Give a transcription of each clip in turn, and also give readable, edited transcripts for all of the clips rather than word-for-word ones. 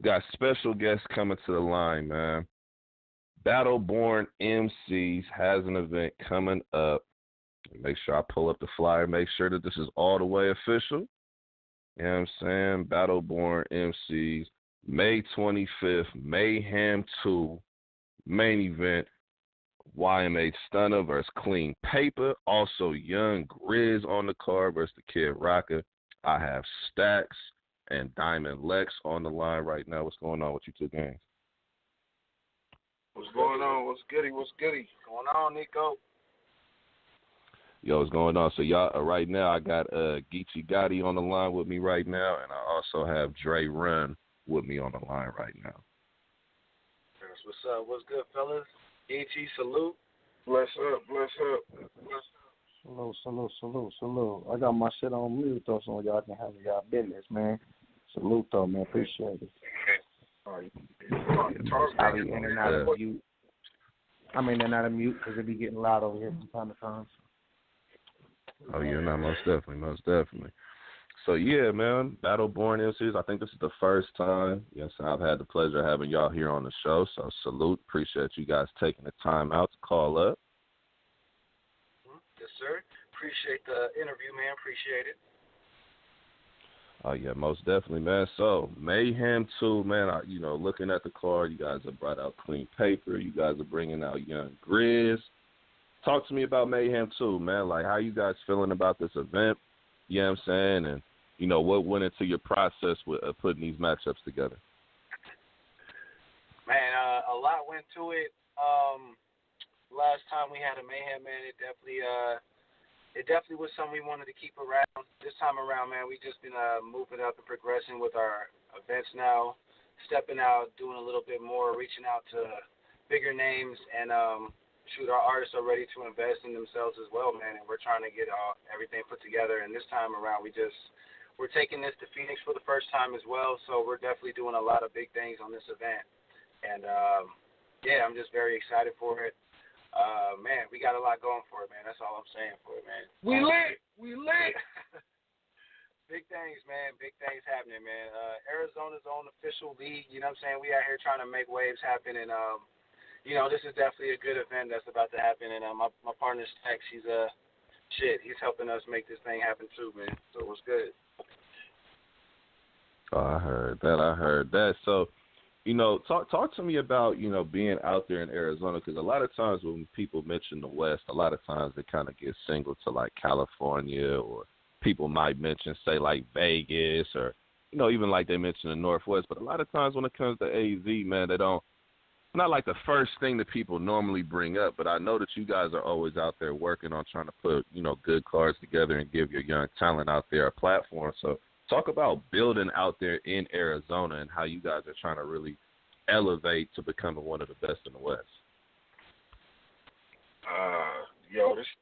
Got special guests coming to the line, man. Battleborn MCs has an event coming up. Make sure I pull up the flyer. Make sure that this is all the way official. You know what I'm saying? Battleborn MCs, May 25th, Mayhem 2, main event, YMH Stunner versus Clean Paper. Also, Young Grizz on the card versus the Kid Rocker. I have Staxx and Diamond Lex on the line right now. What's going on with you two gangs? What's going on? What's goody? What's goody? Going on, Nico? Yo, what's going on? So y'all, right now I got Geechee Gotti on the line with me right now, and I also have Dre Run with me on the line right now. That's what's up. What's good, fellas? Geechee, salute. Bless up, bless up, bless up. Salute. I got my shit on mute though, so y'all can handle y'all business, man. Salute though, man. Appreciate it. I'll be in and out of mute. I'm in and out of mute because it be getting loud over here from time to time. Oh, yeah, no, most definitely. So, yeah, man, Battleborn MCs, I think this is the first time, yes, I've had the pleasure of having y'all here on the show, so salute. Appreciate you guys taking the time out to call up. Yes, sir. Appreciate the interview, man. Appreciate it. Oh, yeah, most definitely, man. So, Mayhem 2, man, looking at the card, you guys have brought out Clean Paper. You guys are bringing out Young Grizz. Talk to me about Mayhem 2, man. Like, how you guys feeling about this event? You know what I'm saying? And, what went into your process with putting these matchups together? Man, a lot went to it. Last time we had a Mayhem, man, it definitely was something we wanted to keep around. This time around, man, we just been moving up and progressing with our events now, stepping out, doing a little bit more, reaching out to bigger names, and our artists are ready to invest in themselves as well, man, and we're trying to get everything put together. And this time around, we're taking this to Phoenix for the first time as well, so we're definitely doing a lot of big things on this event. And, I'm just very excited for it. Man, we got a lot going for it, man. That's all I'm saying for it, man. We lit! Big things, man. Big things happening, man. Arizona's own official league, you know what I'm saying? We out here trying to make waves happen, and, this is definitely a good event that's about to happen. And my partner, Staxx, he's helping us make this thing happen too, man. So what's good? Oh, I heard that. So, talk to me about, being out there in Arizona, because a lot of times when people mention the West, a lot of times they kind of get singled to, like, California, or people might mention, say, like, Vegas, or, even like they mention the Northwest. But a lot of times when it comes to AZ, man, not like the first thing that people normally bring up, but I know that you guys are always out there working on trying to put, good cards together and give your young talent out there a platform. So talk about building out there in Arizona and how you guys are trying to really elevate to becoming one of the best in the West.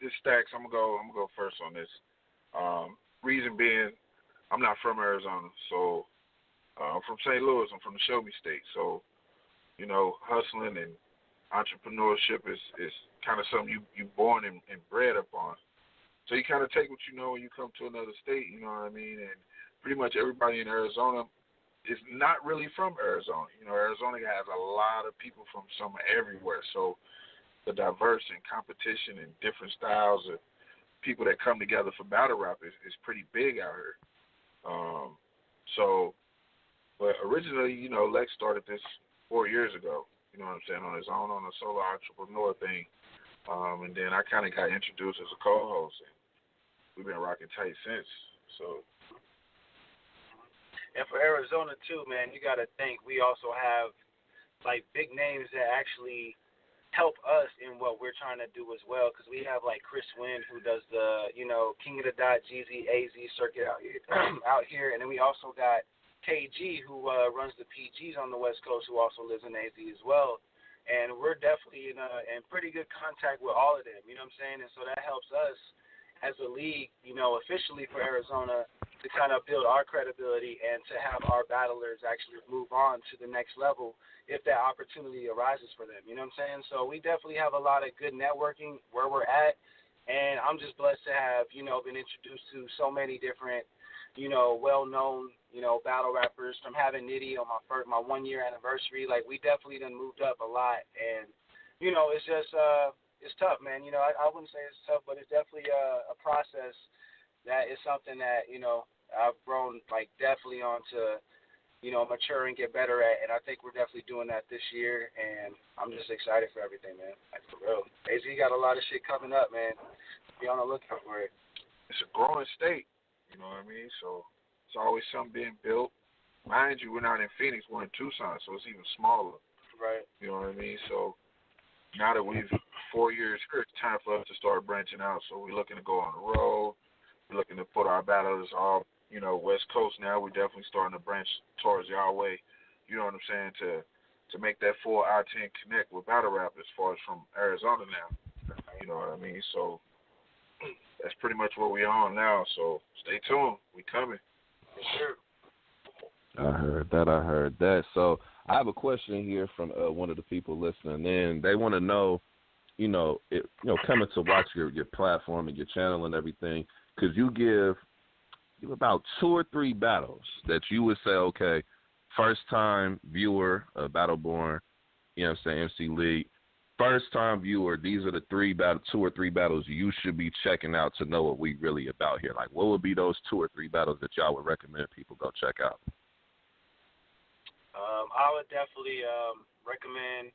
This Staxx, I'm gonna go first on this. Reason being, I'm not from Arizona, so I'm from St. Louis. I'm from the Show Me State, so hustling and entrepreneurship is kind of something you born and bred upon. So you kind of take what you know when you come to another state, you know what I mean? And pretty much everybody in Arizona is not really from Arizona. Arizona has a lot of people from somewhere everywhere. So the diverse and competition and different styles of people that come together for battle rap is pretty big out here. But originally, Lex started this 4 years ago, you know what I'm saying, on his own, on a solo entrepreneur thing. And then I kind of got introduced as a co-host, and we've been rocking tight since. So. And for Arizona, too, man, you got to think we also have, like, big names that actually help us in what we're trying to do as well, because we have, like, Chris Wynn, who does the, King of the Dot, Jeezy, AZ circuit out here. And then we also got KG, who runs the PGs on the West Coast, who also lives in AZ as well. And we're definitely in pretty good contact with all of them, you know what I'm saying? And so that helps us as a league, officially for Arizona, to kind of build our credibility and to have our battlers actually move on to the next level if that opportunity arises for them, you know what I'm saying? So we definitely have a lot of good networking where we're at, and I'm just blessed to have, been introduced to so many different, well-known battle rappers, from having Nitty on my 1 year anniversary. Like, we definitely done moved up a lot, and it's just it's tough, man. I wouldn't say it's tough, but it's definitely a process that is something that I've grown like definitely on to mature and get better at, and I think we're definitely doing that this year, and I'm just excited for everything, man. Like, for real. AZ got a lot of shit coming up, man. Be on the lookout for it. It's a growing state, you know what I mean? So it's always something being built. Mind you, we're not in Phoenix, we're in Tucson, so it's even smaller. Right. You know what I mean? So now that we've 4 years here, it's time for us to start branching out. So we're looking to go on the road. We're looking to put our battles all, West Coast now. We're definitely starting to branch towards y'all way, you know what I'm saying, to make that full I-10 connect with battle rap as far as from Arizona now. You know what I mean? So that's pretty much what we're on now. So stay tuned. We coming. For sure. I heard that. So I have a question here from one of the people listening in. They want to know, coming to watch your platform and your channel and everything, because you give about 2 or 3 battles that you would say, okay, first time viewer of Battleborn, MC League, first time viewer, these are the 2 or 3 battles you should be checking out to know what we really about here. Like, what would be those 2 or 3 battles that y'all would recommend people go check out? I would definitely recommend.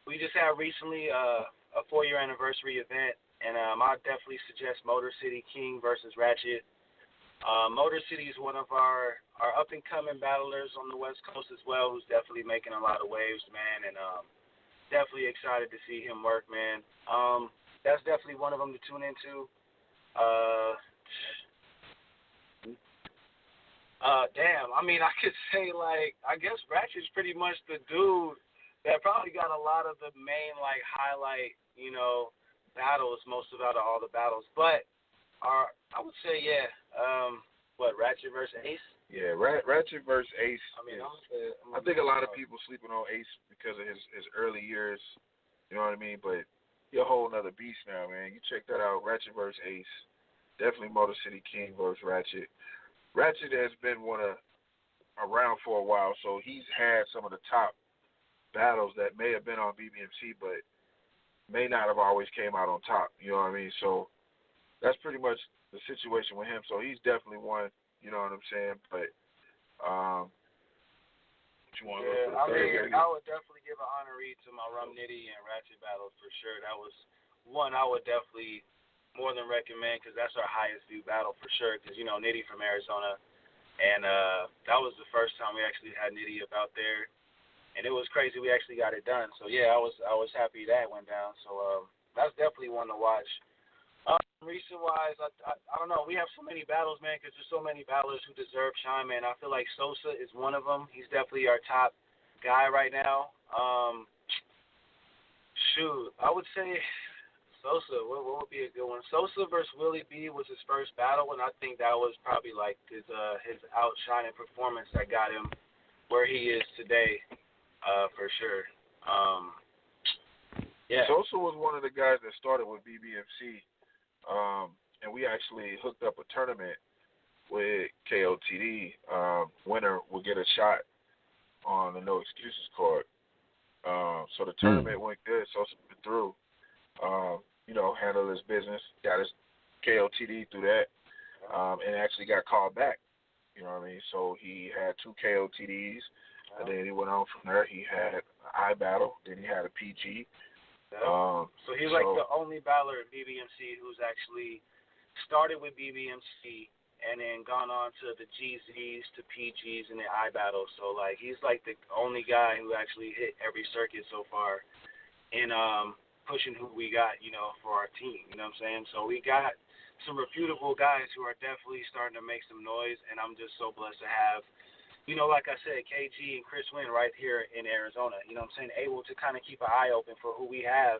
We just had recently a 4-year anniversary event, and I'd definitely suggest Motor City King versus Ratchet. Motor City is one of our up-and-coming battlers on the West Coast as well, who's definitely making a lot of waves, man, and definitely excited to see him work, man. That's definitely one of them to tune into. Damn, I mean, I could say, like, I guess Ratchet's pretty much the dude that probably got a lot of the main, like, highlight, battles, most of out of all the battles. But I would say, Ratchet versus Ace? Yeah, Ratchet versus Ace. I mean, I think a lot of people sleeping on Ace because of his early years, you know what I mean? But you're a whole nother beast now, man. You check that out, Ratchet versus Ace. Definitely Motor City King versus Ratchet. Ratchet has been around for a while, so he's had some of the top battles that may have been on BBMC, but may not have always came out on top. You know what I mean? So that's pretty much the situation with him. So he's definitely one. You know what I'm saying? But what you want to look for the third? I would definitely give an honoree to my Rum Nitty and Ratchet battles for sure. That was one I would definitely more than recommend, because that's our highest view battle for sure, because Nitty from Arizona, and that was the first time we actually had Nitty up out there, and it was crazy we actually got it done. So yeah, I was happy that went down. So that's definitely one to watch. Recent wise, I don't know, we have so many battles, man, because there's so many battlers who deserve shine, man. I feel like Sosa is one of them. He's definitely our top guy right now. I would say Sosa, what would be a good one? Sosa versus Willie B was his first battle, and I think that was probably like his outshining performance that got him where he is today, for sure. Yeah. Sosa was one of the guys that started with BBMC, and we actually hooked up a tournament with KOTD. Winner will get a shot on the No Excuses card. So the tournament went good. Sosa went through. Handled his business, got his KOTD through that, and actually got called back. You know what I mean? So he had 2 KOTDs, and then he went on from there. He had an I battle, then he had a PG. So he's like the only battler at BBMC who's actually started with BBMC and then gone on to the GZs, to PGs, and the I battle. So like he's like the only guy who actually hit every circuit so far in pushing who we got, for our team. You know what I'm saying? So we got some reputable guys who are definitely starting to make some noise, and I'm just so blessed to have, like I said, KG and Chris Wynn right here in Arizona. You know what I'm saying? Able to kind of keep an eye open for who we have.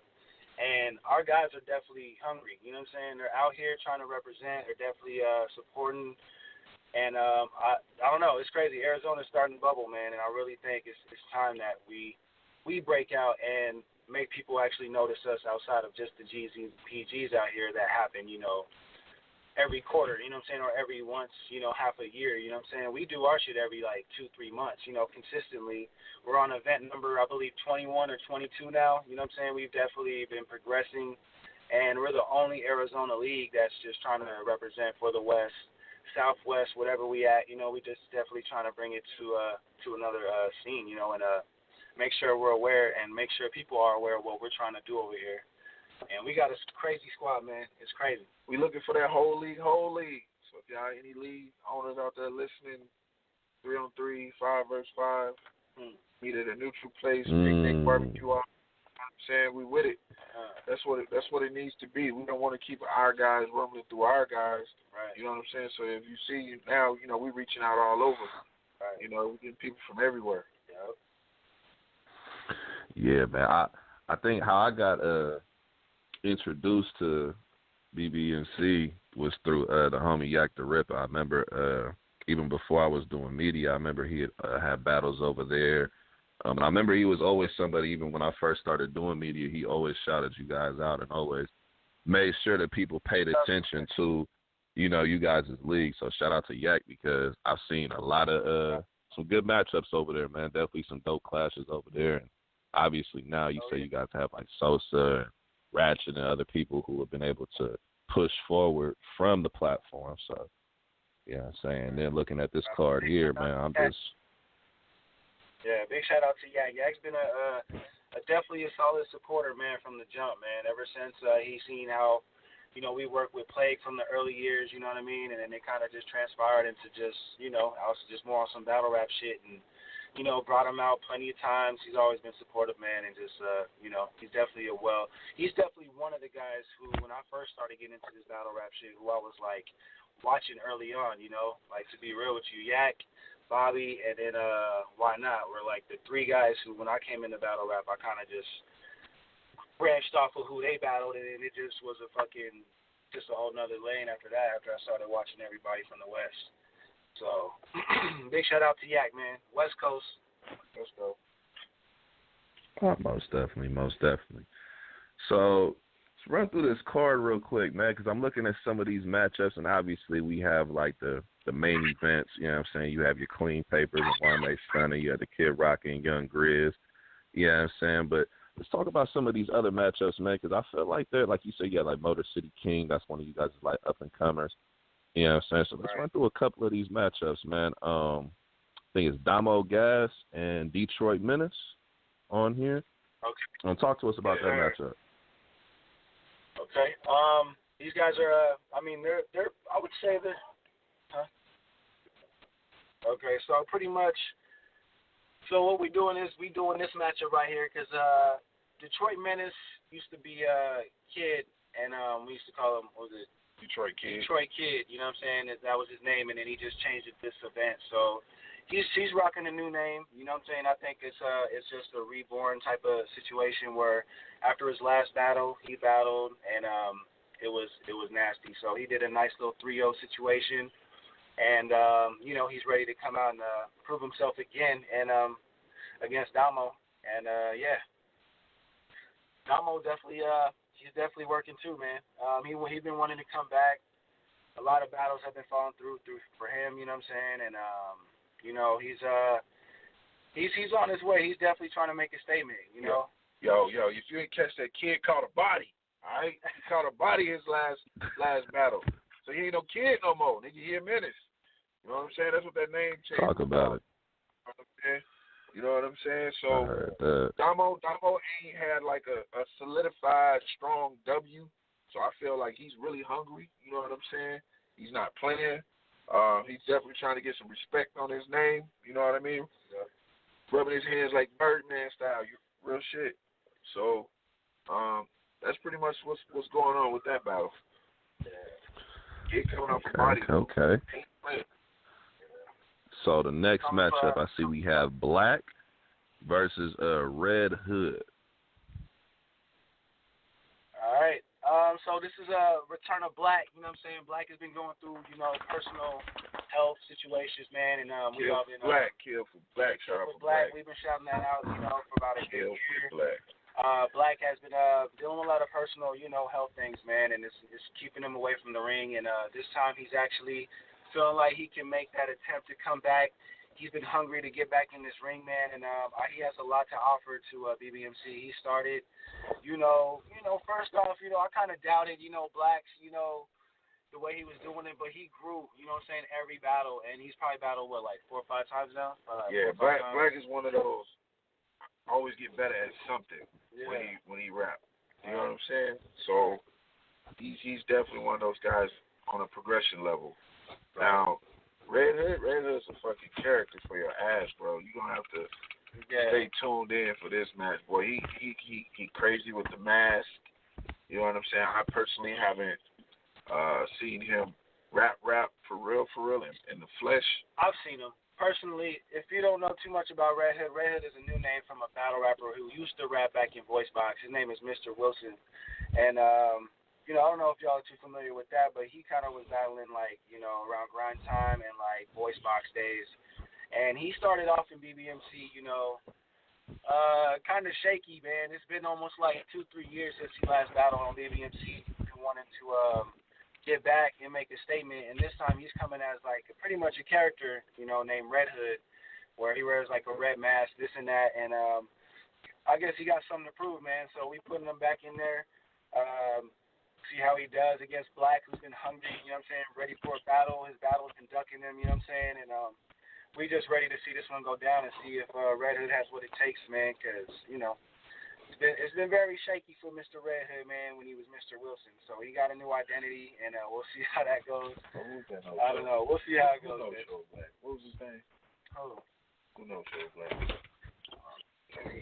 And our guys are definitely hungry. You know what I'm saying? They're out here trying to represent. They're definitely supporting. And I don't know. It's crazy. Arizona's starting to bubble, man. And I really think it's time that we break out and make people actually notice us outside of just the GZs and PGs out here that happen, every quarter, you know what I'm saying, or every once, half a year, you know what I'm saying. We do our shit every, 2-3 months, consistently. We're on event number, I believe, 21 or 22 now, you know what I'm saying. We've definitely been progressing, and we're the only Arizona league that's just trying to represent for the West, Southwest, whatever we at, we just definitely trying to bring it to another scene, and make sure we're aware and make sure people are aware of what we're trying to do over here. And we got a crazy squad, man. It's crazy. We looking for that whole league. So if y'all any league owners out there listening, 3-on-3, 5 versus 5, meet at a neutral place, picnic, barbecue. I'm saying we with it. That's what it needs to be. We don't want to keep our guys rumbling through our guys. Right. You know what I'm saying? So if you see now, we reaching out all over. Right. We getting people from everywhere. Yep. Yeah, man. I think how I got introduced to BBNC was through the homie Yak the Ripper. I remember even before I was doing media, I remember he had battles over there. And I remember he was always somebody, even when I first started doing media, he always shouted you guys out and always made sure that people paid attention to, you guys' league. So shout out to Yak because I've seen a lot of some good matchups over there, man. Definitely some dope clashes over there. And obviously now you say you guys have like Sosa and Ratchet and other people who have been able to push forward from the platform. So, yeah, I'm saying. Then looking at this card here, man, I'm just. Yeah, big shout out to Yak. Yak's been definitely a solid supporter, man, from the jump, man. Ever since he's seen how, we worked with Plague from the early years, you know what I mean? And then it kind of just transpired into just, I was just more on some battle rap shit and, brought him out plenty of times. He's always been supportive, man, and just, he's definitely he's definitely one of the guys who, when I first started getting into this battle rap shit, who I was, watching early on, to be real with you, Yak, Bobby, and then Why Not were, the three guys who, when I came into battle rap, I kind of just branched off of who they battled, and it just was a whole nother lane after that, after I started watching everybody from the West. So, big shout out to Yak, man. West Coast. Let's go. Most definitely. So, let's run through this card real quick, man, because I'm looking at some of these matchups, and obviously we have, the main events, you know what I'm saying? You have your Clean Papers and Wame Stunner. You have the Kid Rock and Young Grizz. You know what I'm saying? But let's talk about some of these other matchups, man, because I feel like they're, like you said, you got, Motor City King. That's one of you guys' up-and-comers. You know what I'm saying? So let's run through a couple of these matchups, man. I think it's Damo Gas and Detroit Menace on here. Okay. Talk to us about that matchup. Okay. These guys are, they're I would say that, Okay, so pretty much, so what we're doing is we doing this matchup right here because Detroit Menace used to be Kid, and we used to call him, what was it? Detroit Kid, you know what I'm saying? That was his name, and then he just changed it this event. So he's rocking a new name, you know what I'm saying? I think it's just a reborn type of situation where after his last battle, he battled, and it was nasty. So he did a nice little 3-0 situation, and he's ready to come out and prove himself again and against Damo, and Damo definitely he's definitely working too, man. He's been wanting to come back. A lot of battles have been falling through for him, you know what I'm saying? And he's on his way. He's definitely trying to make a statement, you know. Yo, if you ain't catch that, Kid caught a body. All right, he caught a body his last battle. So he ain't no Kid no more. Nigga, he a Menace. You know what I'm saying? That's what that name changed. Talk about it. You know what I'm saying? So Damo ain't had a solidified, strong W. So I feel like he's really hungry. You know what I'm saying? He's not playing. He's definitely trying to get some respect on his name. You know what I mean? Yeah. Rubbing his hands like Birdman style. Real shit. So that's pretty much what's going on with that battle. Kid coming off a body. Okay. So the next matchup, I see we have Black versus Red Hood. All right. So this is a return of Black. You know what I'm saying? Black has been going through, personal health situations, man, and we all been Kill for Black. We've been shouting that out, for about a year. Kill for Black. Black has been dealing with a lot of personal, health things, man, and it's keeping him away from the ring. And this time he's actually feeling like he can make that attempt to come back. He's been hungry to get back in this ring, man, and he has a lot to offer to BBMC. He started, first off, I kind of doubted, Black's, the way he was doing it, but he grew, every battle, and he's probably battled, 4 or 5 times now? Yeah, Black is one of those, always get better at something when he rap. You know what I'm saying? So he's definitely one of those guys on a progression level. Now, Red Hood's a fucking character for your ass, bro. You're gonna have to stay tuned in for this match, boy. He crazy with the mask. You know what I'm saying? I personally haven't seen him rap for real in the flesh. I've seen him. Personally, if you don't know too much about Red Hood is a new name from a battle rapper who used to rap back in Voice Box. His name is Mr. Wilson. And I don't know if y'all are too familiar with that, but he kind of was battling, around grind time and, Voice Box days. And he started off in BBMC, kind of shaky, man. It's been almost 2-3 years since he last battled on BBMC and wanted to get back and make a statement. And this time he's coming as, pretty much a character, named Red Hood, where he wears, a red mask, this and that. And I guess he got something to prove, man. So we putting him back in there. See how he does against Black, who's been hungry, ready for a battle. His battle's been ducking him, And we just ready to see this one go down and see if Red Hood has what it takes, man, because, it's been very shaky for Mr. Red Hood, man, when he was Mr. Wilson. So he got a new identity, and we'll see how that goes. I don't know. We'll see how it goes. What was his name? Oh. Who knows Black?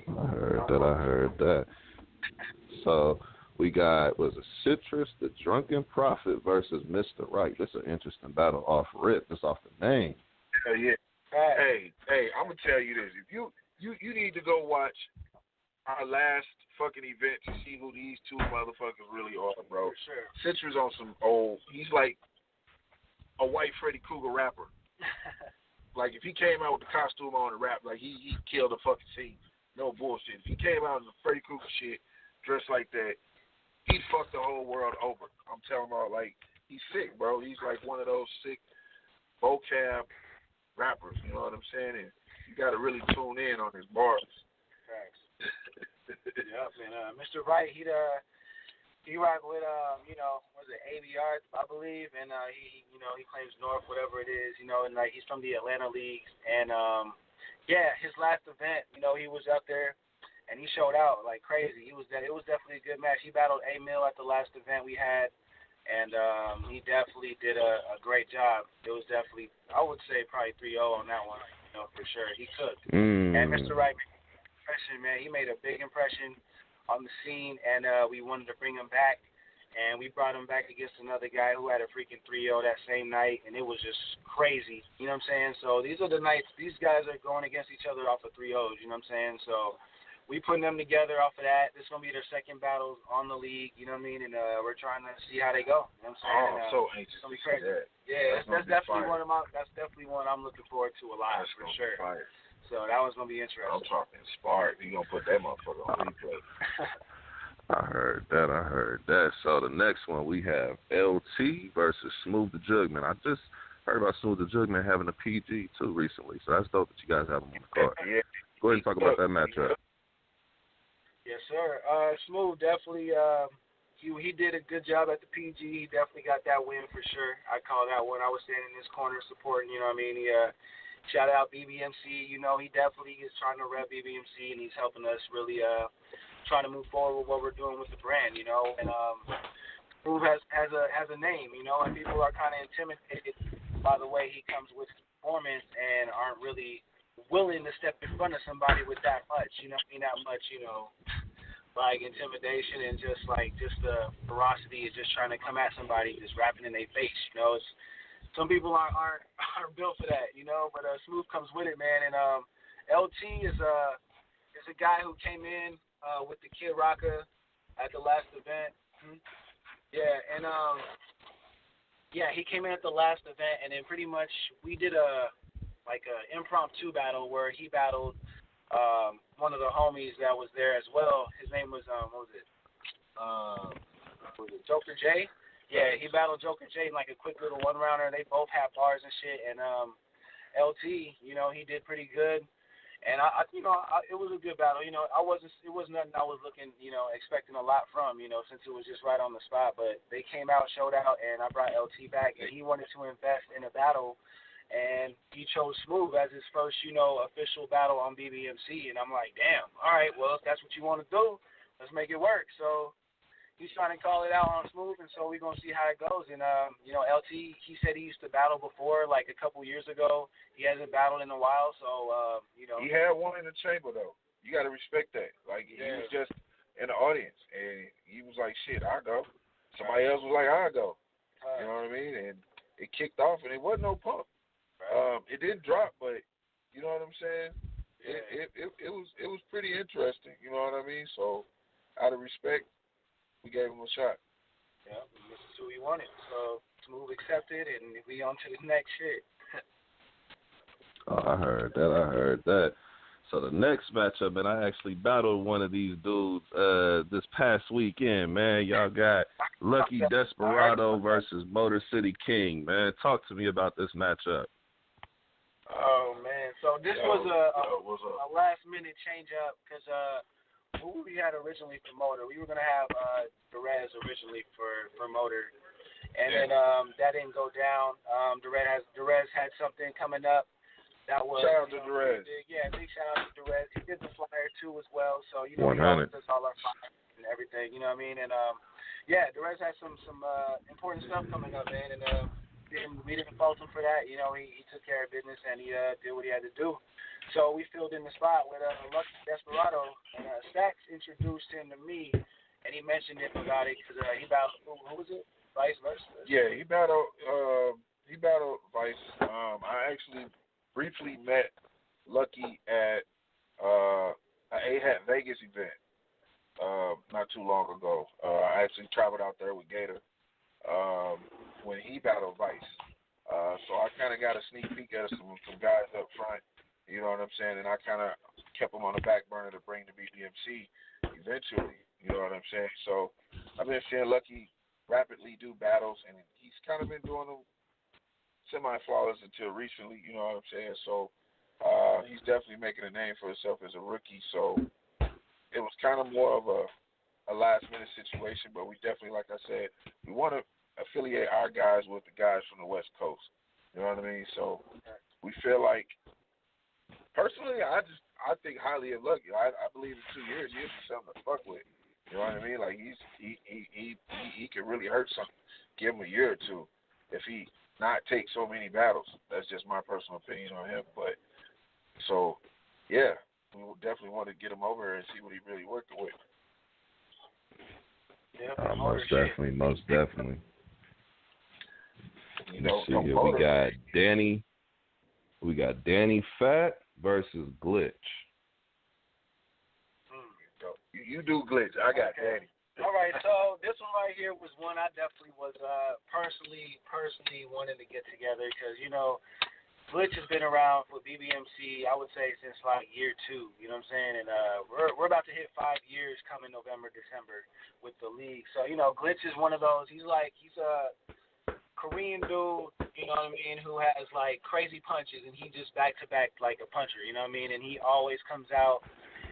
I heard that. So we got, Citrus, the Drunken Prophet versus Mr. Right. This is an interesting battle off rip, just off the name. Hell yeah. Hey, I'm going to tell you this. If you need to go watch our last fucking event to see who these two motherfuckers really are, bro. For sure. Citrus on some old, he's like a white Freddy Krueger rapper. If he came out with the costume on and rap, he killed the fucking scene. No bullshit. If he came out in the Freddy Krueger shit, dressed like that, he fucked the whole world over. I'm telling y'all, he's sick, bro. He's one of those sick vocab rappers, you know what I'm saying? And you got to really tune in on his bars. Thanks. Yep, and Mr. Wright, he rock with was it ABR, I believe, and he claims North, whatever it is, and he's from the Atlanta Leagues, and his last event, he was out there. And he showed out like crazy. It was definitely a good match. He battled A-Mill at the last event we had, and he definitely did a great job. It was definitely, I would say, probably 3-0 on that one, for sure. He cooked. And Mr. Wright made an impression, man. He made a big impression on the scene, and we wanted to bring him back. And we brought him back against another guy who had a freaking 3-0 that same night, and it was just crazy. You know what I'm saying? So these are the nights. These guys are going against each other off of 3-0s. You know what I'm saying? So we putting them together off of that. This is going to be their second battles on the league, you know what I mean? And we're trying to see how they go. You know what I'm saying? So anxious. It's going to be crazy. Yeah, that's definitely one I'm looking forward to a lot, for sure. Fire. So that one's going to be interesting. I'm talking spark. You're going to put that motherfucker on replay. I heard that. So the next one, we have LT versus Smooth the Jugman. I just heard about Smooth the Jugman having a PG, too, recently. So that's dope that you guys have him on the card. Yeah. Go ahead and talk about that matchup. Yes, sir. Smooth definitely. He did a good job at the PG. He definitely got that win for sure. I call that one. I was standing in his corner supporting. You know what I mean? He shout out BBMC. He definitely is trying to rep BBMC, and he's helping us really trying to move forward with what we're doing with the brand. And Smooth has a name. And people are kind of intimidated by the way he comes with performance and aren't really willing to step in front of somebody with that much, that much, intimidation and just the ferocity of just trying to come at somebody, just rapping in their face, It's, some people aren't built for that, but Smooth comes with it, man. And LT is a guy who came in with the Kid Rocka at the last event. Yeah, and he came in at the last event, and then pretty much we did a impromptu battle where he battled one of the homies that was there as well. His name was what was it Joker J? Yeah, he battled Joker J in like a quick little 1-rounder. They both had bars and shit. And LT, you know, he did pretty good. And it was a good battle. You know, it was nothing I was looking, you know, expecting a lot from, you know, since it was just right on the spot. But they came out, showed out, and I brought LT back, and he wanted to invest in a battle, and he chose Smooth as his first, you know, official battle on BBMC. And I'm like, damn, all right, well, if that's what you want to do, let's make it work. So he's trying to call it out on Smooth, and so we're going to see how it goes. And, you know, LT, he said he used to battle before, like a couple years ago. He hasn't battled in a while, so, you know. He had one in the chamber, though. You got to respect that. Like, he was just in the audience, and he was like, shit, I'll go. Somebody else was like, I'll go. You know what I mean? And it kicked off, and it wasn't no pump. It didn't drop, but you know what I'm saying? Yeah. It was pretty interesting. You know what I mean? So, out of respect, we gave him a shot. Yeah, this is who he wanted. So, Smooth accepted, and we on to the next shit. Oh, I heard that. So the next matchup, man, I actually battled one of these dudes this past weekend, man. Y'all got Lucky Desperado versus Motor City King, man. Talk to me about this matchup. Oh, man. So this was a last-minute change-up because who we had originally for Motor, we were going to have Derez originally for Motor. And then that didn't go down. Derez had something coming up. That was, shout out to Derez. Yeah, big shout out to Derez. He did the flyer too as well, so you know 100. he always does all our flyers and everything. You know what I mean? And yeah, Derez has some important stuff coming up, man. And we didn't fault him for that. You know, he took care of business and he did what he had to do. So we filled in the spot with Lucky Desperado, and Staxx introduced him to me, and he mentioned it about it because he battled who was it? Vice versa. Yeah, he battled Vice. I actually briefly met Lucky at an AHAT Vegas event not too long ago. I actually traveled out there with Gator when he battled Vice. So I kind of got a sneak peek at some guys up front, you know what I'm saying, and I kind of kept them on the back burner to bring to BDMC eventually, you know what I'm saying. So I've been seeing Lucky rapidly do battles, and he's kind of been doing them semi-flawless until recently, you know what I'm saying? So he's definitely making a name for himself as a rookie. So it was kind of more of a last-minute situation, but we definitely, like I said, we want to affiliate our guys with the guys from the West Coast. You know what I mean? So we feel like, personally, I think highly of Lucky. I believe in 2 years he'll be something to fuck with. You know what I mean? Like he can really hurt something. Give him a year or two if he not take so many battles. That's just my personal opinion on him. But so yeah, we will definitely want to get him over here and see what he really working with. Yeah, most definitely. You know, see here, we got Danny Fat versus Glitch. You do Glitch. I got Danny. All right, so this one right here was one I definitely was personally wanting to get together because, you know, Glitch has been around for BBMC, I would say, since like year 2, you know what I'm saying? And we're about to hit 5 years coming November, December with the league. So, you know, Glitch is one of those, he's a Korean dude, you know what I mean, who has like crazy punches, and he just back-to-back like a puncher, you know what I mean? And he always comes out.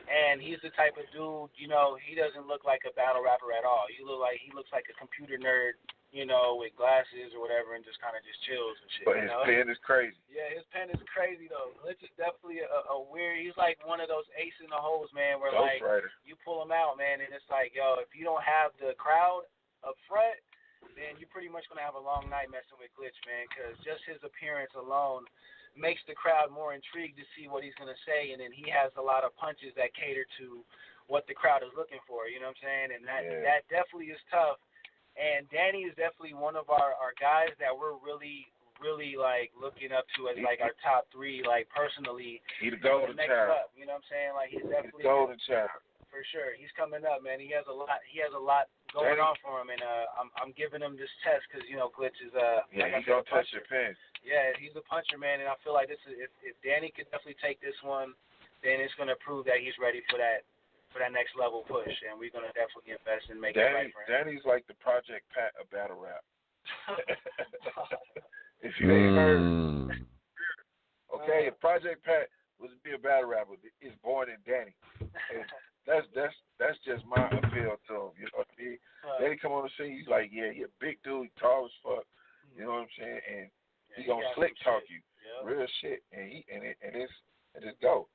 And he's the type of dude, you know, he doesn't look like a battle rapper at all. He looks like a computer nerd, you know, with glasses or whatever, and just kind of just chills and shit. But his pen is crazy. Yeah, his pen is crazy though. Glitch is definitely a weird. He's like one of those ace in the holes, man, where Ghost like Rider. You pull him out, man, and it's like, yo, if you don't have the crowd up front, then you're pretty much gonna have a long night messing with Glitch, man, because just his appearance alone makes the crowd more intrigued to see what he's going to say, and then he has a lot of punches that cater to what the crowd is looking for, you know what I'm saying? And that definitely is tough. And Danny is definitely one of our guys that we're really, really, like, looking up to as, like, our top 3, like, personally. He's the golden child. Up, you know what I'm saying? Like, he's definitely the golden child. For sure. He's coming up, man. He has a lot going on for him, and I'm giving him this test because, you know, Glitch is yeah, he's gonna touch your pen. Yeah, he's a puncher, man, and I feel like this is if Danny could definitely take this one, then it's gonna prove that he's ready for that next level push, and we're gonna definitely invest and make it right for him. Danny's like the Project Pat of battle rap. If you ain't heard, okay, if Project Pat was to be a battle rapper, it's born in Danny. And that's just my appeal to him. You know what I mean? Danny come on the scene, he's like, yeah, he a big dude, tall as fuck. You know what I'm saying? And he gonna slick talk you, real shit, and it's go.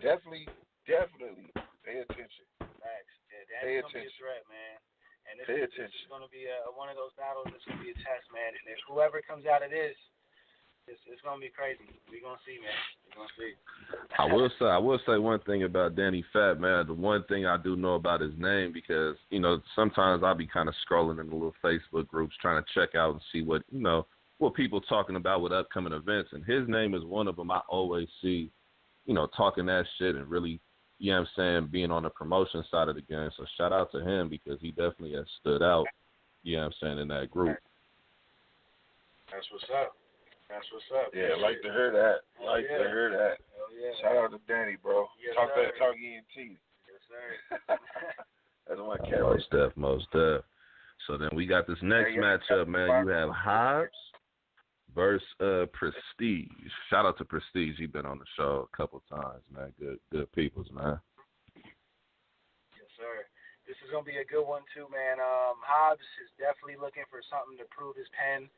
Definitely pay attention. Thanks. Yeah, Danny's gonna be a threat, man. And this is gonna be one of those battles. It's gonna be a test, man. And if whoever comes out of this, it's gonna be crazy. We're gonna see, man. We're gonna see. I will say one thing about Danny Fat, man. The one thing I do know about his name, because sometimes I'll be kind of scrolling in the little Facebook groups trying to check out and see what people talking about with upcoming events, and his name is one of them. I always see, talking that shit and really, you know what I'm saying, being on the promotion side of the game. So shout out to him, because he definitely has stood out, you know what I'm saying, in that group. That's what's up. Yeah, like to hear that. To hear that. Yeah. Shout out to Danny, bro. Yes, talk sir. ENT. Yes, sir. That's my cat. Most def. So then we got this next matchup, man. You have Hobbs versus Prestige. Shout out to Prestige. He's been on the show a couple times, man. Good peoples, man. Yes, sir. This is gonna be a good one too, man. Hobbs is definitely looking for something to prove his pen,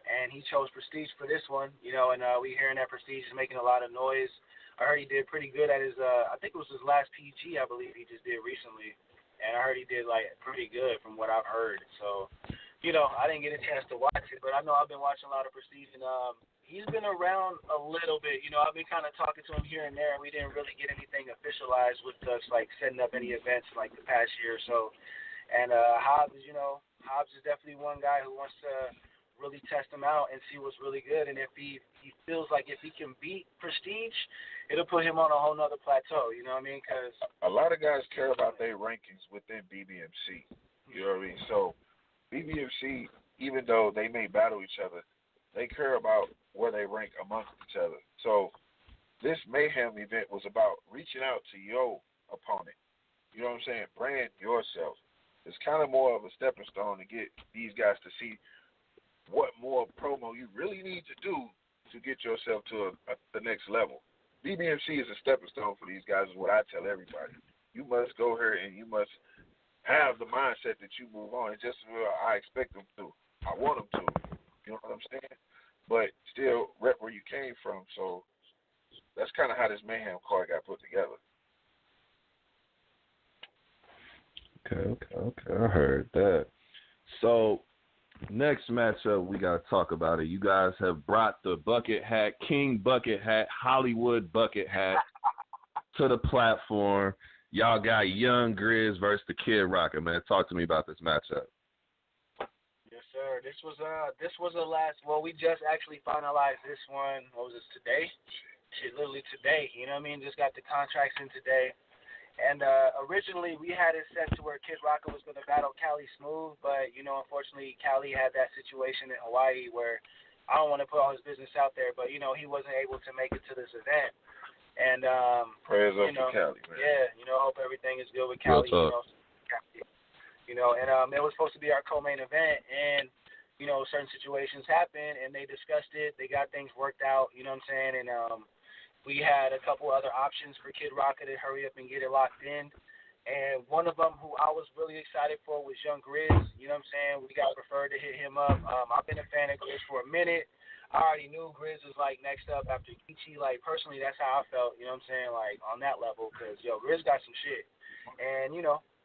and he chose Prestige for this one. And we hearing that Prestige is making a lot of noise. I heard he did pretty good at his. I think it was his last PG. I believe he just did recently, and I heard he did pretty good from what I've heard. So. I didn't get a chance to watch it, but I know I've been watching a lot of Prestige, and he's been around a little bit. I've been kind of talking to him here and there, and we didn't really get anything officialized with us, setting up any events the past year or so. And Hobbs is definitely one guy who wants to really test him out and see what's really good. And if he feels like if he can beat Prestige, it'll put him on a whole nother plateau. You know what I mean? Because a lot of guys care about their rankings within BBMC. You know what I mean? So BBMC, even though they may battle each other, they care about where they rank amongst each other. So this Mayhem event was about reaching out to your opponent. You know what I'm saying? Brand yourself. It's kind of more of a stepping stone to get these guys to see what more promo you really need to do to get yourself to the next level. BBMC is a stepping stone for these guys, is what I tell everybody. You must go here and you must have the mindset that you move on. It's just what I expect them to. I want them to. You know what I'm saying? But still rep where you came from. So that's kind of how this Mayhem card got put together. Okay. I heard that. So next matchup, we got to talk about it. You guys have brought the bucket hat, King Bucket Hat, Hollywood Bucket Hat to the platform. Y'all got Young Grizz versus the Kid Rocker, man. Talk to me about this matchup. Yes, sir. This was the last. Well, we just actually finalized this one. What was this, today? Shit, literally today. You know what I mean? Just got the contracts in today. And originally we had it set to where Kid Rocker was going to battle Cali Smooth, but unfortunately Cali had that situation in Hawaii where I don't want to put all his business out there, but he wasn't able to make it to this event. And prayers up for Cali, man. Yeah, hope everything is good with Cali. And it was supposed to be our co-main event, and certain situations happened, and they discussed it. They got things worked out. You know what I'm saying? And we had a couple other options for Kid Rocket to hurry up and get it locked in. And one of them who I was really excited for was Young Grizz. You know what I'm saying? We got preferred to hit him up. I've been a fan of Grizz for a minute. I already knew Grizz was next up after Geechee. Personally, that's how I felt. You know what I'm saying? On that level, because Grizz got some shit. And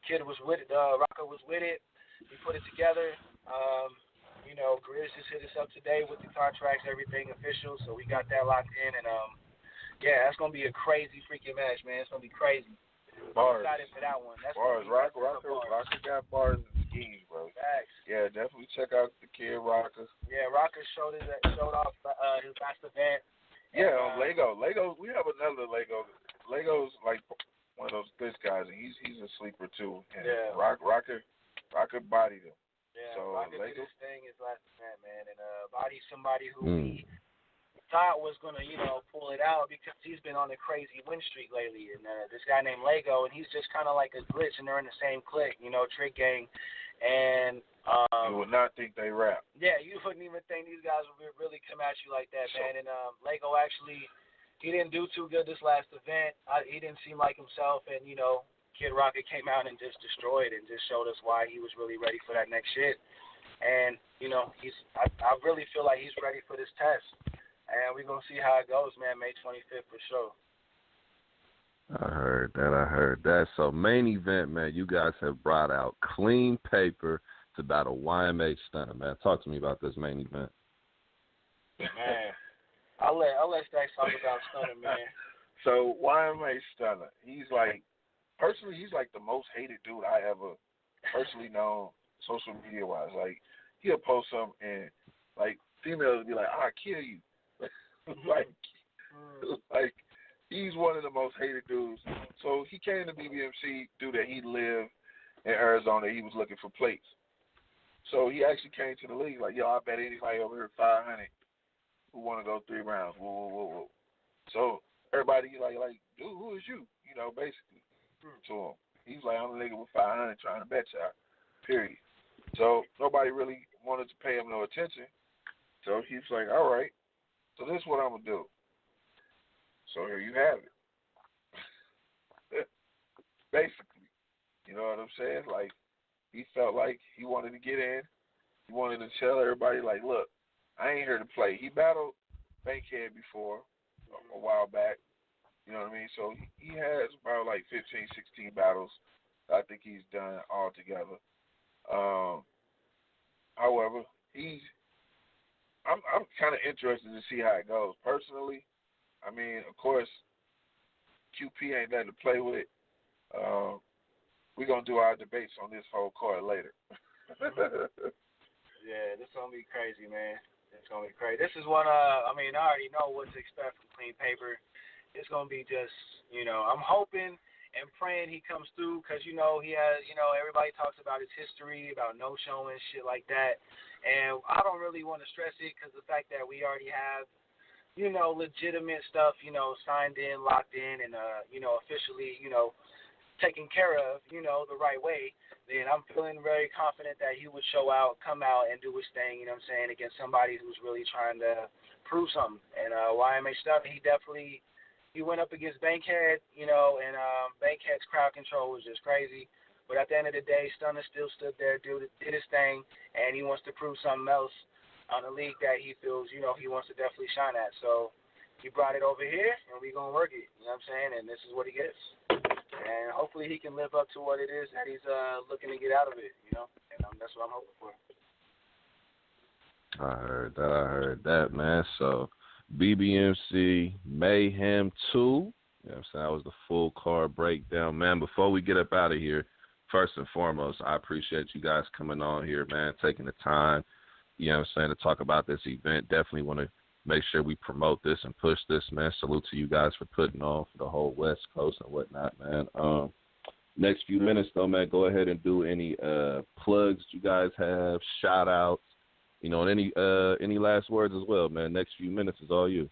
Kid was with it. Rocker was with it. We put it together. Grizz just hit us up today with the contracts, everything official. So we got that locked in, and that's gonna be a crazy freaking match, man. It's gonna be crazy. Bars. I'm excited for that one. That's bars. Rocker got bars and schemes, bro. Facts. Yeah, definitely check out the Kid Rocker. Yeah, Rocker showed off his last event. Yeah, on Lego. We have another Lego. Lego's one of those good guys, and he's a sleeper too. And yeah. Rocker bodied him. Yeah, so Rocker Lego did his thing his last event, man, and bodied somebody who thought was going to, pull it out because he's been on a crazy win streak lately. And this guy named Lego, and he's just kind of like a glitch, and they're in the same clique, Trick Gang. And you would not think they rap. Yeah, you wouldn't even think these guys would really come at you like that, man. And Lego actually, he didn't do too good this last event. He didn't seem like himself, and, Kid Rocket came out and just destroyed and just showed us why he was really ready for that next shit. And, I really feel like he's ready for this test. And we're going to see how it goes, man, May 25th for sure. I heard that. So main event, man, you guys have brought out Clean Paper to battle YMA Stunner, man. Talk to me about this main event. Man, I'll let Staxx talk about Stunner, man. So YMA Stunner, he's like the most hated dude I ever personally known social media wise. Like, he'll post something and like females will be like, I'll kill you. like he's one of the most hated dudes. So he came to BBMC due that he lived in Arizona. He was looking for plates. So he actually came to the league like, yo, I bet anybody over here 500 who want to go 3 rounds. Whoa. So everybody like, dude, who is you? Basically. To him. He's like, I'm a nigga with 500 trying to bet y'all. Period. So nobody really wanted to pay him no attention. So he was like, all right. So this is what I'm going to do. So here you have it. Basically. You know what I'm saying? Like, he felt like he wanted to get in. He wanted to tell everybody, like, look, I ain't here to play. He battled Bankhead before, a while back. You know what I mean? So he has about like 15, 16 battles I think he's done all together. However, I'm kind of interested to see how it goes. Personally, I mean, of course, QP ain't nothing to play with. We're going to do our debates on this whole card later. Yeah, this is going to be crazy, man. It's going to be crazy. This is one, I already know what to expect from Clean Paper. It's going to be just, I'm hoping and praying he comes through because, he has, everybody talks about his history, about no-showing, shit like that. And I don't really want to stress it because the fact that we already have, legitimate stuff, signed in, locked in, and, officially, taken care of, the right way, then I'm feeling very confident that he would come out and do his thing, against somebody who's really trying to prove something. And YMA stuff, he went up against Bankhead, and Bankhead's crowd control was just crazy. But at the end of the day, Stunner still stood there, did his thing, and he wants to prove something else on a league that he feels, he wants to definitely shine at. So he brought it over here, and we're going to work it, and this is what he gets. And hopefully he can live up to what it is that he's looking to get out of it, and that's what I'm hoping for. I heard that, man. So BBMC Mayhem 2. You know what I'm saying? That was the full card breakdown. Man, before we get up out of here, first and foremost, I appreciate you guys coming on here, man, taking the time, to talk about this event. Definitely want to make sure we promote this and push this, man. Salute to you guys for putting on for the whole West Coast and whatnot, man. Next few minutes, though, man, go ahead and do any plugs you guys have, shout-outs, and any last words as well, man. Next few minutes is all you.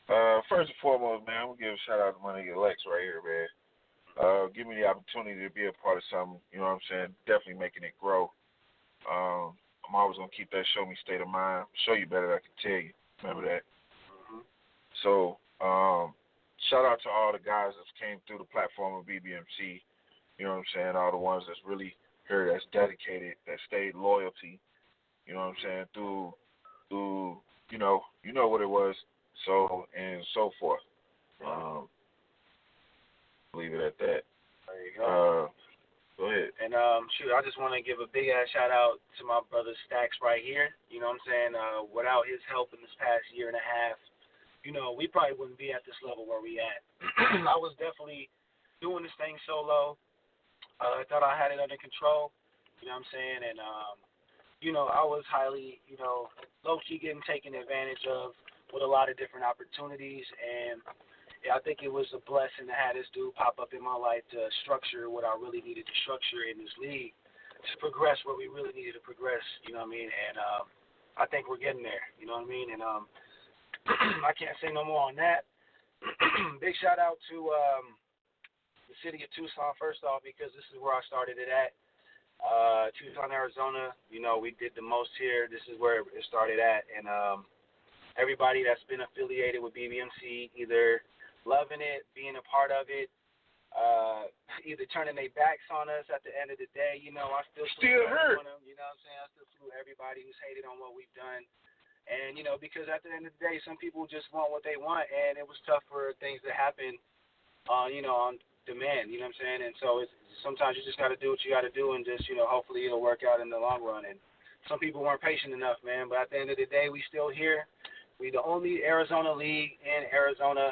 First and foremost, man, I'm going to give a shout-out to my nigga Lex right here, man. Give me the opportunity to be a part of something, you know what I'm saying, definitely making it grow. I'm always going to keep that show me state of mind. Show you better than I can tell you. Remember that. Mm-hmm. So, shout out to all the guys that came through the platform of BBMC. You know what I'm saying? All the ones that's really here, that's dedicated, that stayed loyalty. You know what I'm saying? Through you know what it was, so and so forth. Leave it at that. There you go. Go ahead. And I just want to give a big ass shout out to my brother Staxx right here. You know what I'm saying? Without his help in this past year and a half, we probably wouldn't be at this level where we at. I was definitely doing this thing solo. I thought I had it under control. You know what I'm saying? And I was highly, low key getting taken advantage of with a lot of different opportunities. And I think it was a blessing to have this dude pop up in my life to structure what I really needed to structure in this league to progress where we really needed to progress, you know what I mean? And I think we're getting there. You know what I mean? And I can't say no more on that. Big shout out to the city of Tucson, first off, because this is where I started it at. Tucson, Arizona, you know, we did the most here. This is where it started at. And everybody that's been affiliated with BBMC, either loving it, being a part of it, either turning their backs on us at the end of the day, you know, I still hurt on them, you know what I'm saying? I still salute everybody who's hated on what we've done. And, you know, because at the end of the day, some people just want what they want, and it was tough for things to happen, you know, on demand, you know what I'm saying? And so sometimes you just got to do what you got to do, and just, you know, hopefully it'll work out in the long run. And some people weren't patient enough, man, but at the end of the day, we still here. We the only Arizona league in Arizona,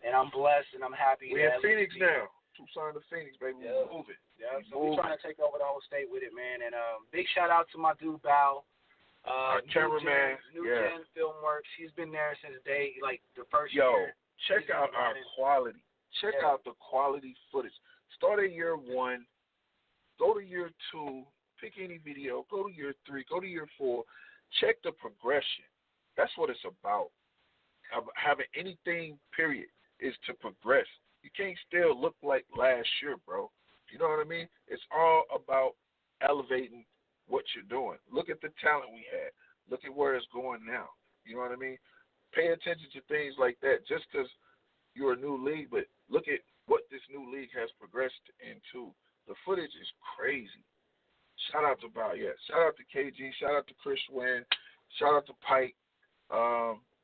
and I'm blessed and I'm happy. We're in Phoenix now. Tucson to Phoenix, baby. Yeah. We're moving. Yeah, so we're trying to take over the whole state with it, man. And big shout out to my dude, Bao. Our cameraman. New Gen Filmworks. He's been there since the first year. year. Check out our quality. Check out the quality footage. Start at year 1, go to year 2, pick any video, go to year 3, go to year 4. Check the progression. That's what it's about. Having anything, period, is to progress. You can't still look like last year, bro. You know what I mean? It's all about elevating what you're doing. Look at the talent we had. Look at where it's going now. You know what I mean? Pay attention to things like that just because you're a new league, but look at what this new league has progressed into. The footage is crazy. Shout out to Bao, yeah. Shout out to KG. Shout out to Chris Wynn. Shout out to Pike.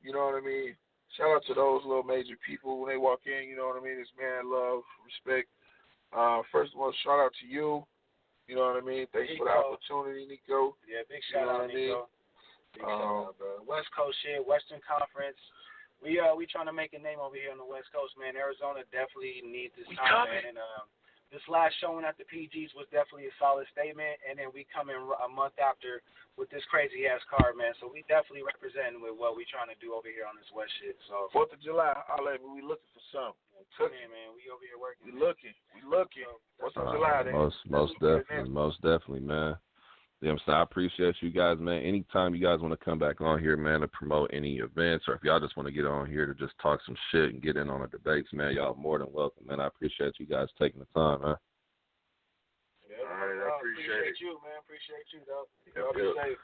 You know what I mean? Shout out to those little major people when they walk in. You know what I mean? It's man love, respect. First of all, shout out to you. You know what I mean? Thanks for the opportunity, Nico. Yeah, big shout out, Nico. Big shout out, bro. West Coast shit, Western Conference. We trying to make a name over here on the West Coast, man. Arizona definitely needs this time, man. And this last showing at the PGs was definitely a solid statement. And then we come in a month after with this crazy ass card, man. So we definitely representing with what we trying to do over here on this West shit. So 4th of July, we looking for something. Come in, man. We over here working. We looking. So, 4th of July, most definitely, man. You know what I'm saying? I appreciate you guys, man. Anytime you guys want to come back on here, man, to promote any events, or if y'all just want to get on here to just talk some shit and get in on the debates, man, y'all more than welcome, man. I appreciate you guys taking the time, man. Yeah, all right, I appreciate you, man. Appreciate you, though. Y'all be safe.